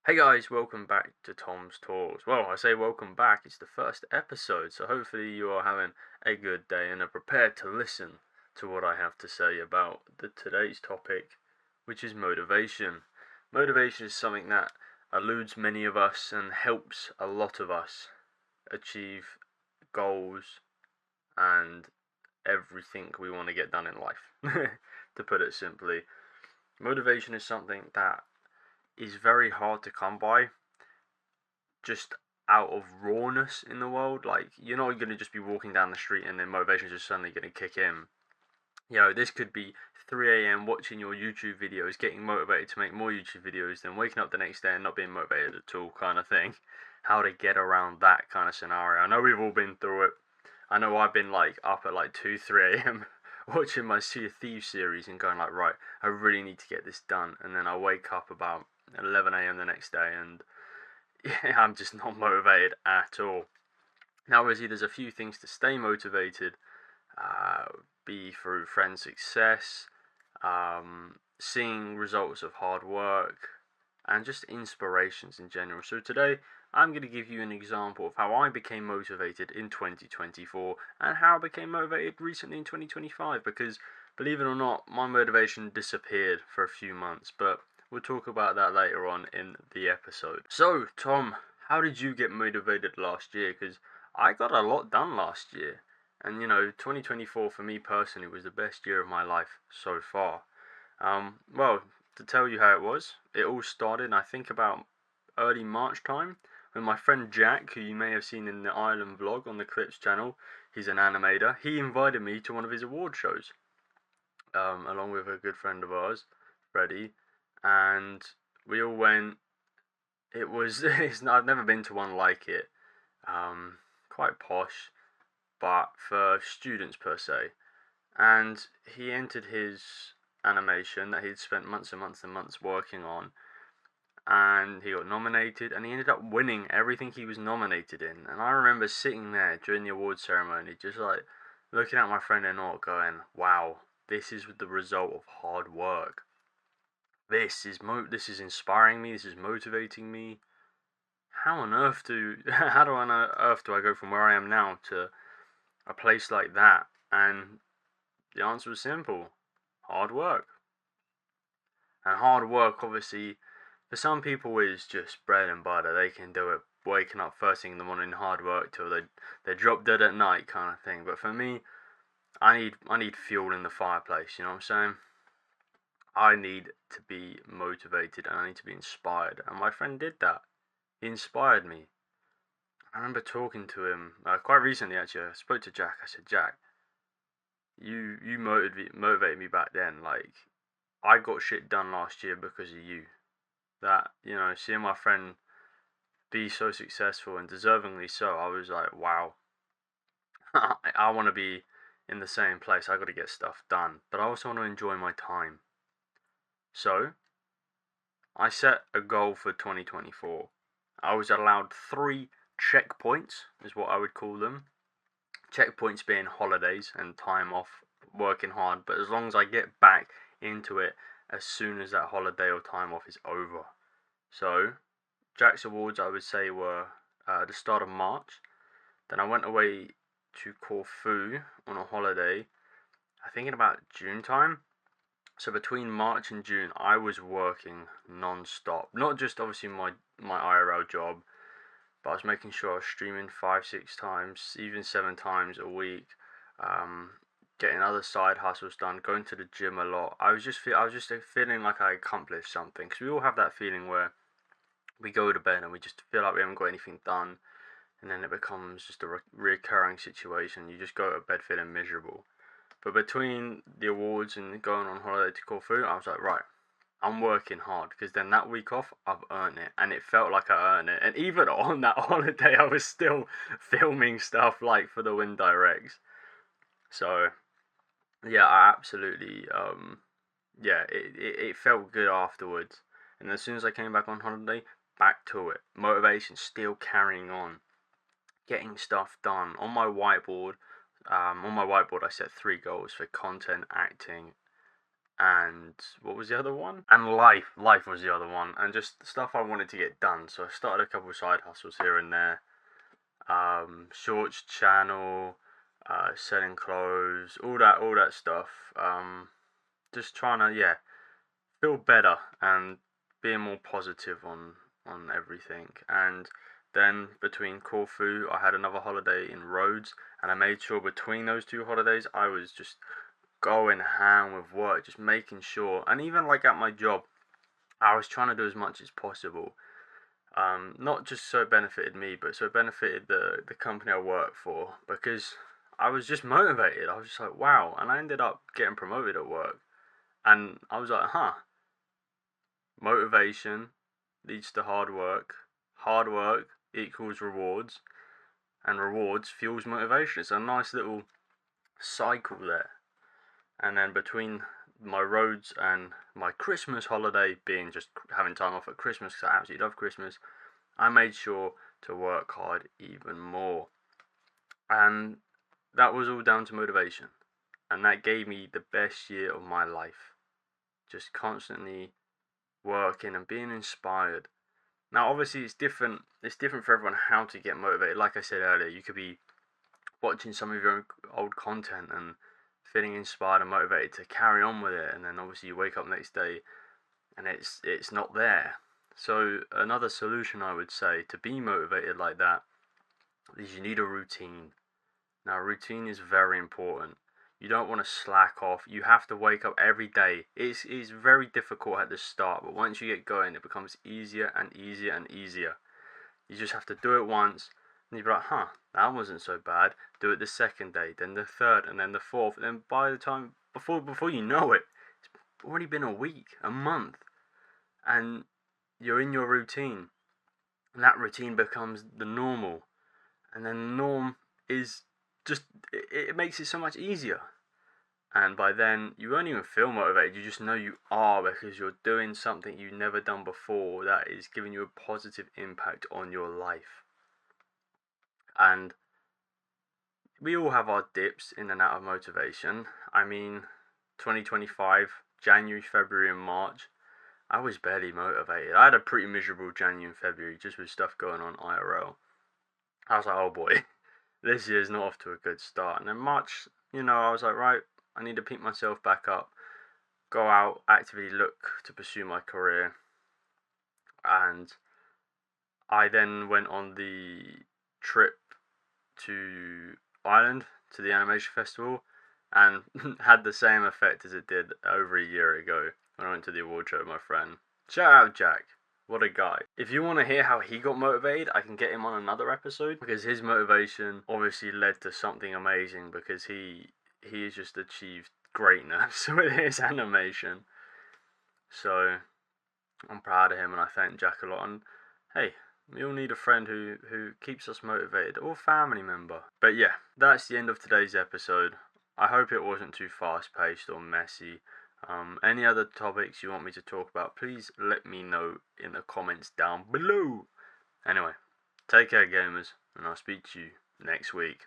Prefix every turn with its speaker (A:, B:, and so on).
A: Hey guys, welcome back to Tom's Talks. Well, I say welcome back, it's the first episode, so hopefully you are having a good day and are prepared to listen to what I have to say about today's topic, which is motivation. Motivation is something that eludes many of us and helps a lot of us achieve goals and everything we want to get done in life, to put it simply. Motivation is something that is very hard to come by just out of rawness in the world. Like, you're not going to just be walking down the street and then motivation's just suddenly going to kick in. This could be 3 a.m. watching your YouTube videos, getting motivated to make more YouTube videos, then waking up the next day and not being motivated at all, kind of thing. How to get around that kind of scenario. I know we've all been through it. I know I've been like up at like 2, 3 a.m. watching my Sea of Thieves series and going like, right, I really need to get this done. And then I wake up about 11 a.m. the next day and I'm just not motivated at all. Now, obviously, there's a few things to stay motivated, uh, be through friend success, seeing results of hard work, and just inspirations in general. So today, I'm going to give you an example of how I became motivated in 2024 and how I became motivated recently in 2025. Because, believe it or not, my motivation disappeared for a few months, but we'll talk about that later on in the episode. So, Tom, how did you get motivated last year? Because I got a lot done last year. And 2024 for me personally was the best year of my life so far. Well, to tell you how it all started, I think, about early March time when my friend Jack, who you may have seen in the Ireland vlog on the Clips channel, he's an animator, he invited me to one of his award shows, along with a good friend of ours, Freddie, and we all went. It was, I've never been to one like it, quite posh, but for students per se. And he entered his animation that he'd spent months and months and months working on, and he got nominated, and he ended up winning everything he was nominated in. And I remember sitting there during the award ceremony, just like looking at my friend Enoch, going, "Wow, this is the result of hard work. This is inspiring me. This is motivating me. How on earth do I go from where I am now to a place like that?" And the answer was simple: hard work. And hard work, obviously, for some people is just bread and butter. They can do it waking up first thing in the morning, hard work till they drop dead at night, kind of thing. But for me, I need fuel in the fireplace. You know what I'm saying? I need to be motivated and I need to be inspired. And my friend did that. He inspired me. I remember talking to him quite recently. Actually, I spoke to Jack. I said, Jack, you motivated me back then. Like, I got shit done last year because of you. That, seeing my friend be so successful and deservingly so, I was like, wow, I want to be in the same place. I got to get stuff done, but I also want to enjoy my time. So I set a goal for 2024. I was allowed 3 checkpoints, is what I would call them. Checkpoints being holidays and time off working hard, but as long as I get back into it as soon as that holiday or time off is over. So Jack's Awards, I would say, were the start of March. Then I went away to Corfu on a holiday, I think in about June time. So between March and June, I was working non-stop. Not just obviously my IRL job, but I was making sure I was streaming 5, 6 times, even 7 times a week. Um, Getting other side hustles done, going to the gym a lot. I was just feeling like I accomplished something. Because we all have that feeling where we go to bed and we just feel like we haven't got anything done, and then it becomes just a recurring situation. You just go to bed feeling miserable. But between the awards and going on holiday to Corfu, I was like, right, I'm working hard, because then that week off, I've earned it, and it felt like I earned it. And even on that holiday, I was still filming stuff like for the Wind Directs. So yeah, I absolutely yeah, it felt good afterwards. And as soon as I came back on holiday, back to it. Motivation still carrying on, getting stuff done. On my whiteboard, I set 3 goals for content, acting, and what was the other one? And life was the other one, and just stuff I wanted to get done. So I started a couple of side hustles here and there, shorts channel, selling clothes, all that stuff. Just trying to feel better and being more positive on everything. And then between Corfu, I had another holiday in Rhodes, and I made sure between those two holidays I was just going ham with work, just making sure. And even like at my job, I was trying to do as much as possible. Not just so it benefited me, but so it benefited the company I work for, because I was just motivated. I was just like, wow. And I ended up getting promoted at work. And I was like, motivation leads to hard work equals rewards, and rewards fuels motivation. It's a nice little cycle there. And then between my Rhodes and my Christmas holiday, being just having time off at Christmas because I absolutely love Christmas, I made sure to work hard even more. And that was all down to motivation. And that gave me the best year of my life. Just constantly working and being inspired. Now obviously it's different for everyone how to get motivated. Like I said earlier, you could be watching some of your own old content and feeling inspired and motivated to carry on with it, and then obviously you wake up next day and it's not there. So another solution I would say to be motivated like that is you need a routine. Now routine is very important. You don't want to slack off. You have to wake up every day. It's very difficult at the start, but once you get going it becomes easier and easier and easier. You just have to do it once, and you'll be like, that wasn't so bad. Do it the second day, then the third, and then the fourth. And then by the time, before you know it, it's already been a week, a month. And you're in your routine. And that routine becomes the normal. And then the norm is just, it makes it so much easier. And by then, you won't even feel motivated. You just know you are, because you're doing something you've never done before that is giving you a positive impact on your life. And we all have our dips in and out of motivation. I mean, 2025, January, February, and March, I was barely motivated. I had a pretty miserable January and February just with stuff going on IRL. I was like, oh boy, this year's not off to a good start. And then March, I was like, right, I need to pick myself back up, go out, actively look to pursue my career. And I then went on the trip to Ireland, to the animation festival, and had the same effect as it did over a year ago when I went to the award show with my friend. Shout out Jack, what a guy. If you want to hear how he got motivated, I can get him on another episode, because his motivation obviously led to something amazing, because he has just achieved greatness with his animation. So I'm proud of him, and I thank Jack a lot. And hey, we all need a friend who keeps us motivated, or family member. But yeah, that's the end of today's episode. I hope it wasn't too fast paced or messy. Any other topics you want me to talk about, please let me know in the comments down below. Anyway, take care gamers, and I'll speak to you next week.